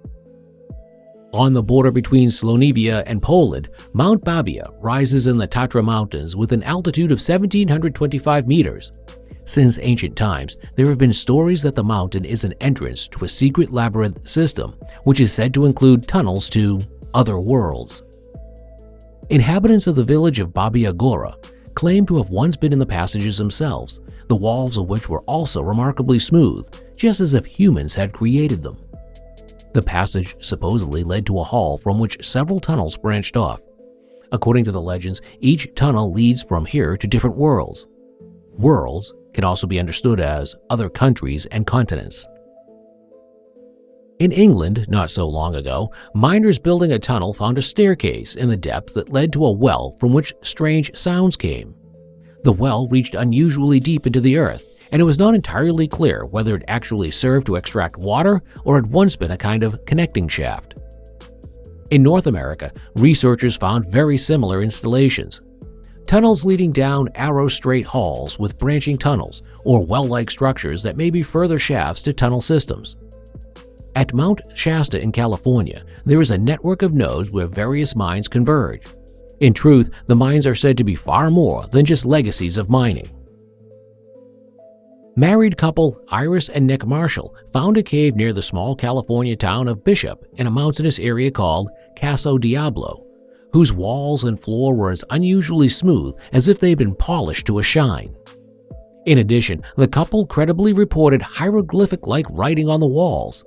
On the border between Slovenia and Poland, Mount Babia rises in the Tatra Mountains with an altitude of 1,725 meters. Since ancient times, there have been stories that the mountain is an entrance to a secret labyrinth system, which is said to include tunnels to other worlds. Inhabitants of the village of Babia Gora claim to have once been in the passages themselves, the walls of which were also remarkably smooth, just as if humans had created them. The passage supposedly led to a hall from which several tunnels branched off. According to the legends, each tunnel leads from here to different worlds. Worlds can also be understood as other countries and continents. In England, not so long ago, miners building a tunnel found a staircase in the depths that led to a well from which strange sounds came. The well reached unusually deep into the earth, and it was not entirely clear whether it actually served to extract water or had once been a kind of connecting shaft. In North America, researchers found very similar installations. Tunnels leading down arrow-straight halls with branching tunnels or well-like structures that may be further shafts to tunnel systems. At Mount Shasta in California, there is a network of nodes where various mines converge. In truth, the mines are said to be far more than just legacies of mining. Married couple Iris and Nick Marshall found a cave near the small California town of Bishop in a mountainous area called Caso Diablo, whose walls and floor were as unusually smooth as if they had been polished to a shine. In addition, the couple credibly reported hieroglyphic-like writing on the walls.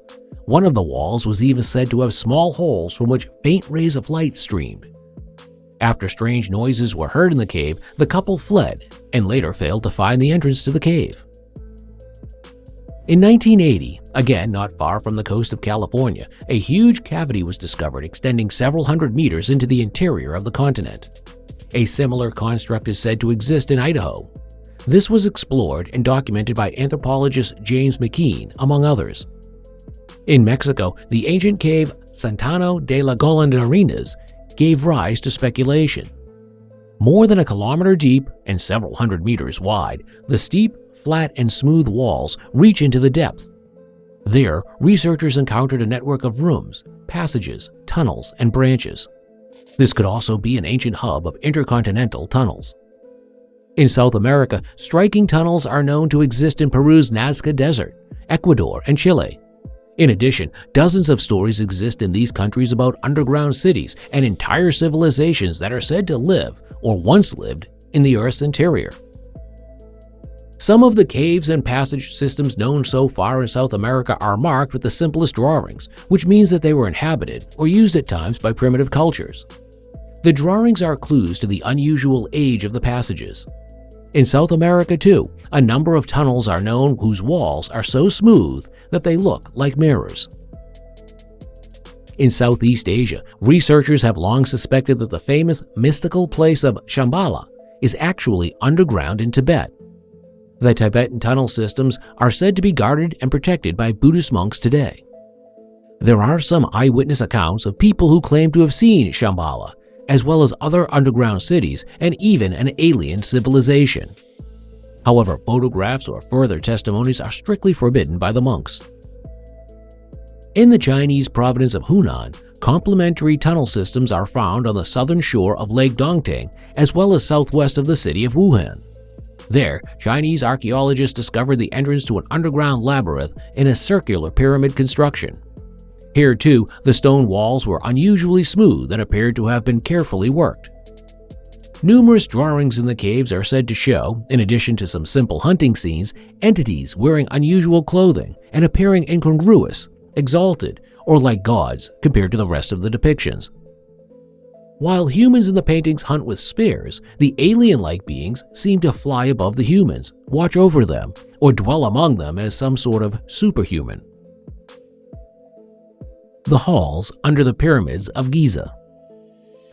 One of the walls was even said to have small holes from which faint rays of light streamed. After strange noises were heard in the cave, the couple fled and later failed to find the entrance to the cave. In 1980, again not far from the coast of California, a huge cavity was discovered extending several hundred meters into the interior of the continent. A similar construct is said to exist in Idaho. This was explored and documented by anthropologist James McKean, among others. In Mexico, the ancient cave Santana de la Golondrinas gave rise to speculation. More than a kilometer deep and several hundred meters wide, the steep, flat, and smooth walls reach into the depths. There, researchers encountered a network of rooms, passages, tunnels, and branches. This could also be an ancient hub of intercontinental tunnels. In South America, striking tunnels are known to exist in Peru's Nazca Desert, Ecuador, and Chile. In addition, dozens of stories exist in these countries about underground cities and entire civilizations that are said to live, or once lived, in the Earth's interior. Some of the caves and passage systems known so far in South America are marked with the simplest drawings, which means that they were inhabited or used at times by primitive cultures. The drawings are clues to the unusual age of the passages. In South America, too, a number of tunnels are known whose walls are so smooth that they look like mirrors. In Southeast Asia, researchers have long suspected that the famous mystical place of Shambhala is actually underground in Tibet. The Tibetan tunnel systems are said to be guarded and protected by Buddhist monks today. There are some eyewitness accounts of people who claim to have seen Shambhala, as well as other underground cities and even an alien civilization. However, photographs or further testimonies are strictly forbidden by the monks. In the Chinese province of Hunan, complementary tunnel systems are found on the southern shore of Lake Dongting as well as southwest of the city of Wuhan. There, Chinese archaeologists discovered the entrance to an underground labyrinth in a circular pyramid construction. Here, too, the stone walls were unusually smooth and appeared to have been carefully worked. Numerous drawings in the caves are said to show, in addition to some simple hunting scenes, entities wearing unusual clothing and appearing incongruous, exalted, or like gods compared to the rest of the depictions. While humans in the paintings hunt with spears, the alien-like beings seem to fly above the humans, watch over them, or dwell among them as some sort of superhuman. The halls under the pyramids of Giza.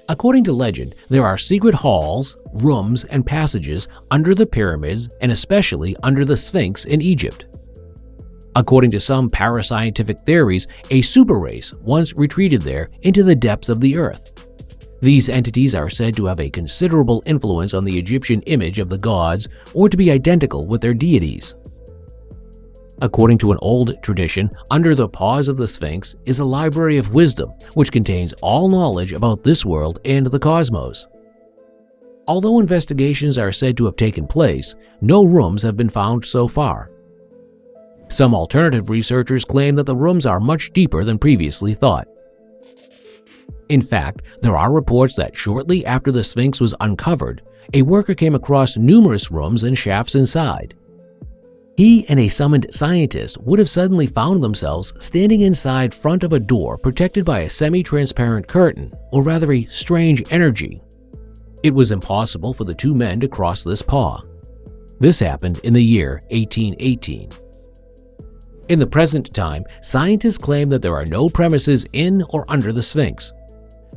According to legend, there are secret halls, rooms, and passages under the pyramids and especially under the Sphinx in Egypt. According to some parascientific theories, a super race once retreated there into the depths of the earth. These entities are said to have a considerable influence on the Egyptian image of the gods or to be identical with their deities. According to an old tradition, under the paws of the Sphinx is a library of wisdom which contains all knowledge about this world and the cosmos. Although investigations are said to have taken place, no rooms have been found so far. Some alternative researchers claim that the rooms are much deeper than previously thought. In fact, there are reports that shortly after the Sphinx was uncovered, a worker came across numerous rooms and shafts inside. He and a summoned scientist would have suddenly found themselves standing inside front of a door protected by a semi-transparent curtain, or rather a strange energy. It was impossible for the two men to cross this paw. This happened in the year 1818. In the present time, scientists claim that there are no premises in or under the Sphinx.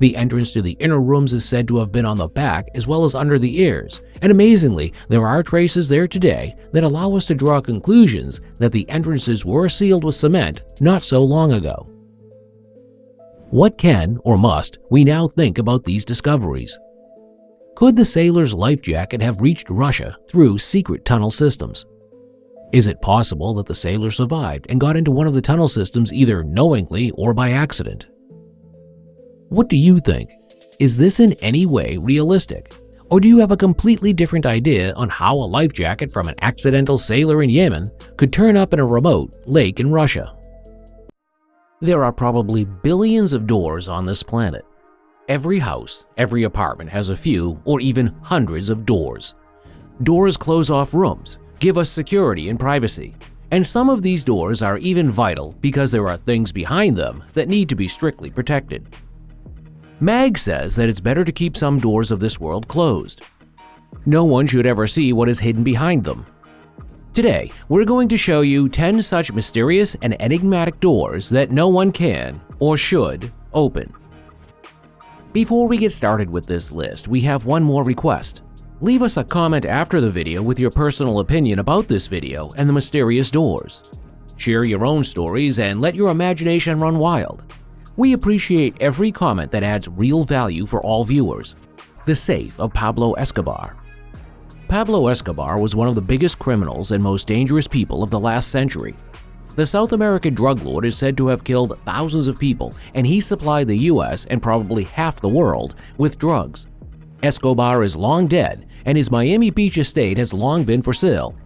The entrance to the inner rooms is said to have been on the back as well as under the ears, and amazingly, there are traces there today that allow us to draw conclusions that the entrances were sealed with cement not so long ago. What can, or must, we now think about these discoveries? Could the sailor's life jacket have reached Russia through secret tunnel systems? Is it possible that the sailor survived and got into one of the tunnel systems either knowingly or by accident? What do you think? Is this in any way realistic? Or do you have a completely different idea on how a life jacket from an accidental sailor in Yemen could turn up in a remote lake in Russia? There are probably billions of doors on this planet. Every house, every apartment has a few or even hundreds of doors. Doors close off rooms, give us security and privacy, and some of these doors are even vital because there are things behind them that need to be strictly protected. Mag says that it's better to keep some doors of this world closed. No one should ever see what is hidden behind them. Today, we're going to show you 10 such mysterious and enigmatic doors that no one can or should open. Before we get started with this list, we have one more request. Leave us a comment after the video with your personal opinion about this video and the mysterious doors. Share your own stories and let your imagination run wild. We appreciate every comment that adds real value for all viewers. The Safe of Pablo Escobar. Pablo Escobar was one of the biggest criminals and most dangerous people of the last century. The South American drug lord is said to have killed thousands of people, and he supplied the US and probably half the world with drugs. Escobar is long dead, and his Miami Beach estate has long been for sale.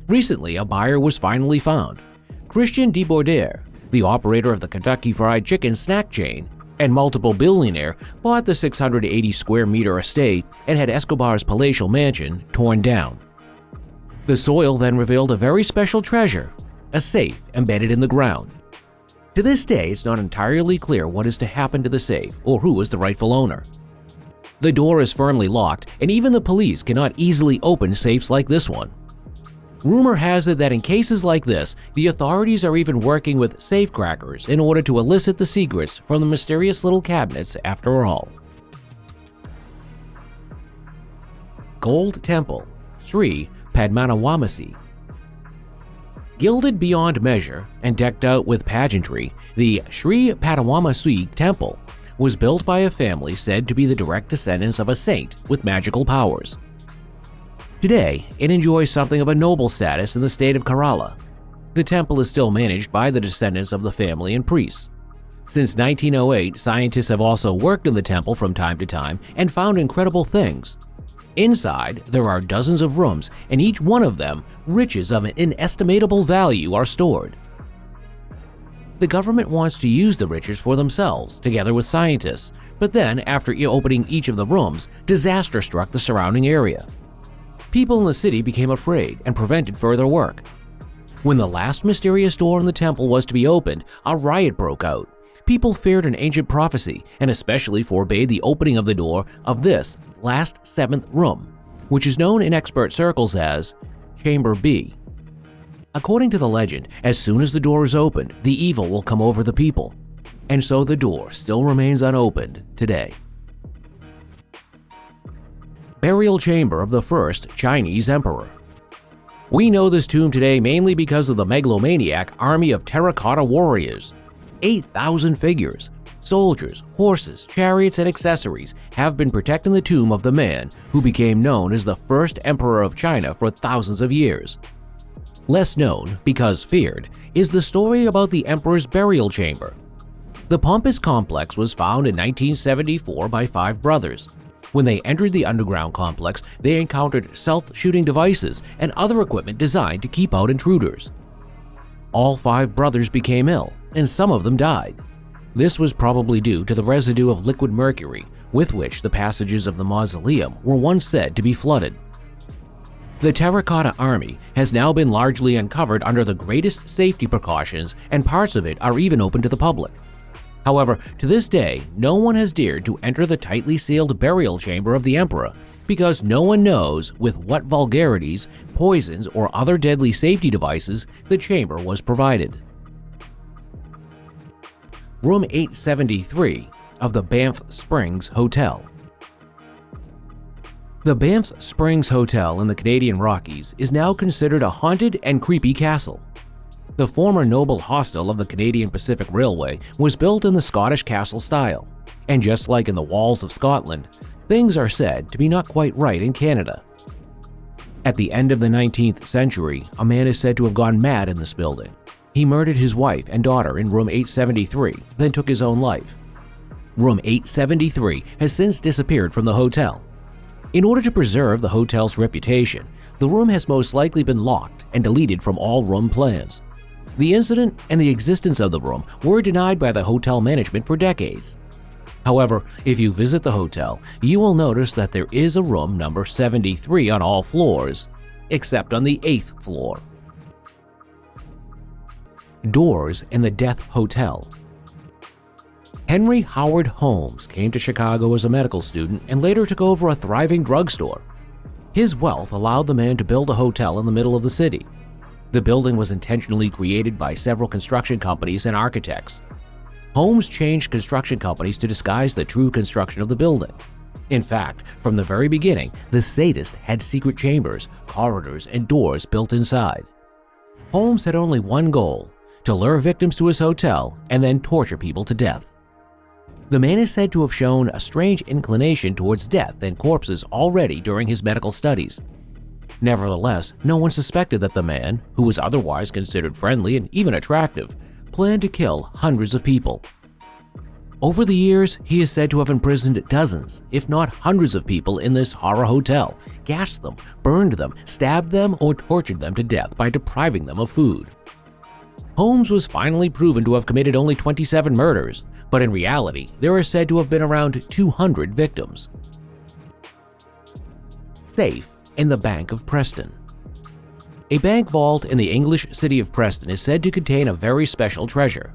Recently, a buyer was finally found. Christian de Border, the operator of the Kentucky Fried Chicken snack chain and multiple billionaire, bought the 680 square meter estate and had Escobar's palatial mansion torn down. The soil then revealed a very special treasure, a safe embedded in the ground. To this day, it's not entirely clear what is to happen to the safe or who is the rightful owner. The door is firmly locked, and even the police cannot easily open safes like this one. Rumor has it that in cases like this, the authorities are even working with safecrackers in order to elicit the secrets from the mysterious little cabinets after all. Gold Temple, Sri Padmanabhaswamy. Gilded beyond measure and decked out with pageantry, the Sri Padmanabhaswamy Temple was built by a family said to be the direct descendants of a saint with magical powers. Today, it enjoys something of a noble status in the state of Kerala. The temple is still managed by the descendants of the family and priests. Since 1908, scientists have also worked in the temple from time to time and found incredible things. Inside, there are dozens of rooms, and each one of them, riches of an inestimable value are stored. The government wants to use the riches for themselves, together with scientists, but then, after opening each of the rooms, disaster struck the surrounding area. People in the city became afraid and prevented further work. When the last mysterious door in the temple was to be opened, a riot broke out. People feared an ancient prophecy and especially forbade the opening of the door of this last seventh room, which is known in expert circles as Chamber B. According to the legend, as soon as the door is opened, the evil will come over the people, and so the door still remains unopened today. Burial chamber of the first Chinese emperor. We know this tomb today mainly because of the megalomaniac army of terracotta warriors. 8,000 figures, soldiers, horses, chariots, and accessories have been protecting the tomb of the man who became known as the first emperor of China for thousands of years. Less known, because feared, is the story about the emperor's burial chamber. The pompous complex was found in 1974 by 5 brothers. When they entered the underground complex, they encountered self-shooting devices and other equipment designed to keep out intruders. All 5 brothers became ill, and some of them died. This was probably due to the residue of liquid mercury with which the passages of the mausoleum were once said to be flooded. The Terracotta Army has now been largely uncovered under the greatest safety precautions, and parts of it are even open to the public. However, to this day, no one has dared to enter the tightly sealed burial chamber of the emperor because no one knows with what vulgarities, poisons, or other deadly safety devices the chamber was provided. Room 873 of the Banff Springs Hotel. The Banff Springs Hotel in the Canadian Rockies is now considered a haunted and creepy castle. The former noble hostel of the Canadian Pacific Railway was built in the Scottish castle style, and just like in the walls of Scotland, things are said to be not quite right in Canada. At the end of the 19th century, a man is said to have gone mad in this building. He murdered his wife and daughter in room 873, then took his own life. Room 873 has since disappeared from the hotel. In order to preserve the hotel's reputation, the room has most likely been locked and deleted from all room plans. The incident and the existence of the room were denied by the hotel management for decades. However, if you visit the hotel, you will notice that there is a room number 73 on all floors, except on the 8th floor. Doors in the Death Hotel. Henry Howard Holmes came to Chicago as a medical student and later took over a thriving drugstore. His wealth allowed the man to build a hotel in the middle of the city. The building was intentionally created by several construction companies and architects. Holmes changed construction companies to disguise the true construction of the building. In fact, from the very beginning, the sadist had secret chambers, corridors, and doors built inside. Holmes had only one goal: to lure victims to his hotel and then torture people to death. The man is said to have shown a strange inclination towards death and corpses already during his medical studies. Nevertheless, no one suspected that the man, who was otherwise considered friendly and even attractive, planned to kill hundreds of people. Over the years, he is said to have imprisoned dozens, if not hundreds of people in this horror hotel, gassed them, burned them, stabbed them, or tortured them to death by depriving them of food. Holmes was finally proven to have committed only 27 murders, but in reality, there are said to have been around 200 victims. Safe in the Bank of Preston. A bank vault in the English city of Preston is said to contain a very special treasure.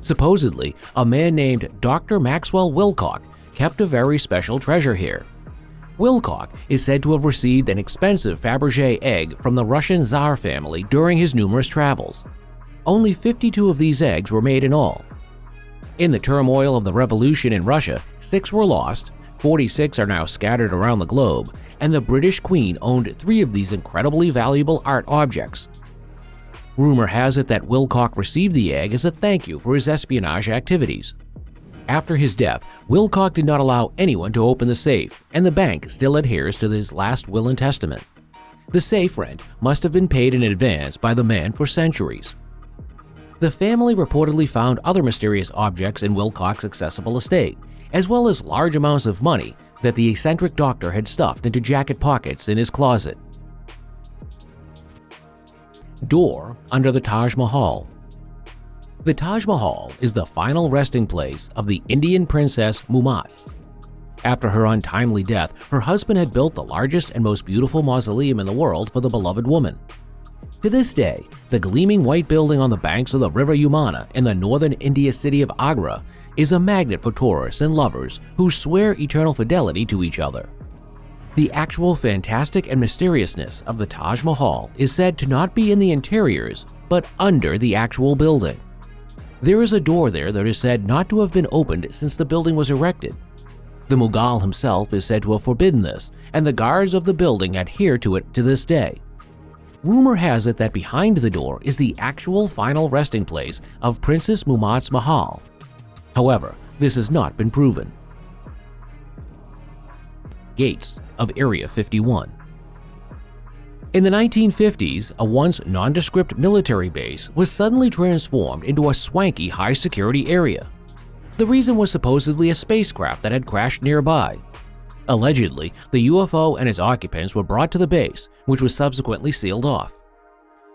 Supposedly, a man named Dr. Maxwell Wilcock kept a very special treasure here. Wilcock is said to have received an expensive Fabergé egg from the Russian Tsar family during his numerous travels. Only 52 of these eggs were made in all. In the turmoil of the revolution in Russia, 6 were lost, 46 are now scattered around the globe, and the British Queen owned 3 of these incredibly valuable art objects. Rumor has it that Wilcock received the egg as a thank you for his espionage activities. After his death, Wilcock did not allow anyone to open the safe, and the bank still adheres to his last will and testament. The safe rent must have been paid in advance by the man for centuries. The family reportedly found other mysterious objects in Wilcock's accessible estate, as well as large amounts of money that the eccentric doctor had stuffed into jacket pockets in his closet. Door under the Taj Mahal. The Taj Mahal is the final resting place of the Indian princess Mumtaz. After her untimely death, her husband had built the largest and most beautiful mausoleum in the world for the beloved woman. To this day, the gleaming white building on the banks of the River Yamuna in the northern India city of Agra is a magnet for tourists and lovers who swear eternal fidelity to each other. The actual fantastic and mysteriousness of the Taj Mahal is said to not be in the interiors, but under the actual building. There is a door there that is said not to have been opened since the building was erected. The Mughal himself is said to have forbidden this, and the guards of the building adhere to it to this day. Rumor has it that behind the door is the actual final resting place of Princess Mumtaz Mahal. However, this has not been proven. Gates of Area 51. In the 1950s, a once nondescript military base was suddenly transformed into a swanky high-security area. The reason was supposedly a spacecraft that had crashed nearby. Allegedly, the UFO and its occupants were brought to the base, which was subsequently sealed off.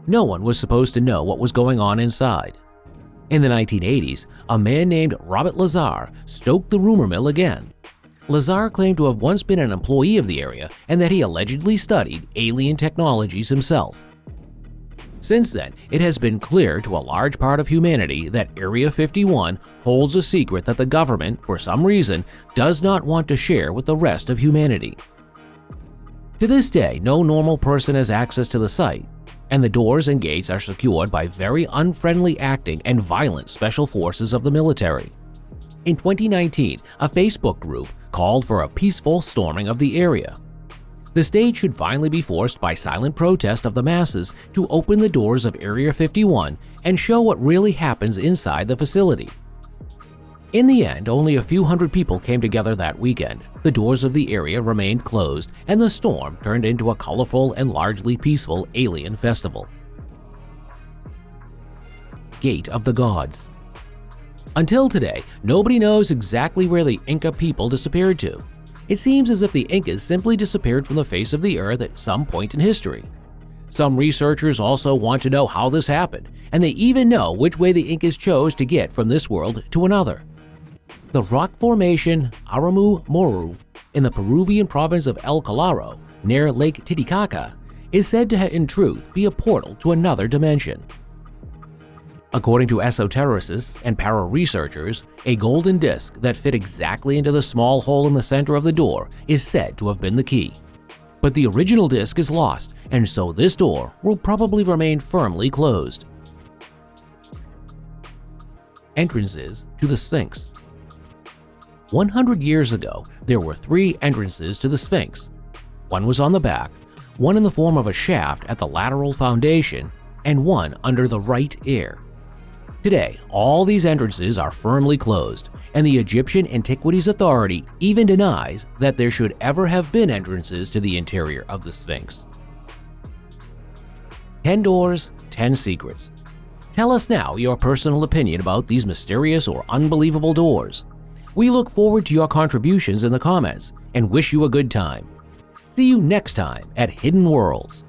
No one was supposed to know what was going on inside. In the 1980s, a man named Robert Lazar stoked the rumor mill again. Lazar claimed to have once been an employee of the area and that he allegedly studied alien technologies himself. Since then, it has been clear to a large part of humanity that Area 51 holds a secret that the government, for some reason, does not want to share with the rest of humanity. To this day, no normal person has access to the site, and the doors and gates are secured by very unfriendly acting and violent special forces of the military. In 2019, a Facebook group called for a peaceful storming of the area. The state should finally be forced by silent protest of the masses to open the doors of Area 51 and show what really happens inside the facility. In the end, only a few hundred people came together that weekend. The doors of the area remained closed, and the storm turned into a colorful and largely peaceful alien festival. Gate of the Gods. Until today, nobody knows exactly where the Inca people disappeared to. It seems as if the Incas simply disappeared from the face of the earth at some point in history. Some researchers also want to know how this happened, and they even know which way the Incas chose to get from this world to another. The rock formation Aramu Moru in the Peruvian province of El Calaro, near Lake Titicaca, is said to in truth be a portal to another dimension. According to esotericists and para-researchers, a golden disc that fit exactly into the small hole in the center of the door is said to have been the key. But the original disc is lost, and so this door will probably remain firmly closed. Entrances to the Sphinx. 100 years ago, there were 3 entrances to the Sphinx. One was on the back, one in the form of a shaft at the lateral foundation, and one under the right ear. Today, all these entrances are firmly closed, and the Egyptian Antiquities Authority even denies that there should ever have been entrances to the interior of the Sphinx. 10 doors, 10 secrets. Tell us now your personal opinion about these mysterious or unbelievable doors. We look forward to your contributions in the comments and wish you a good time. See you next time at Hidden Worlds.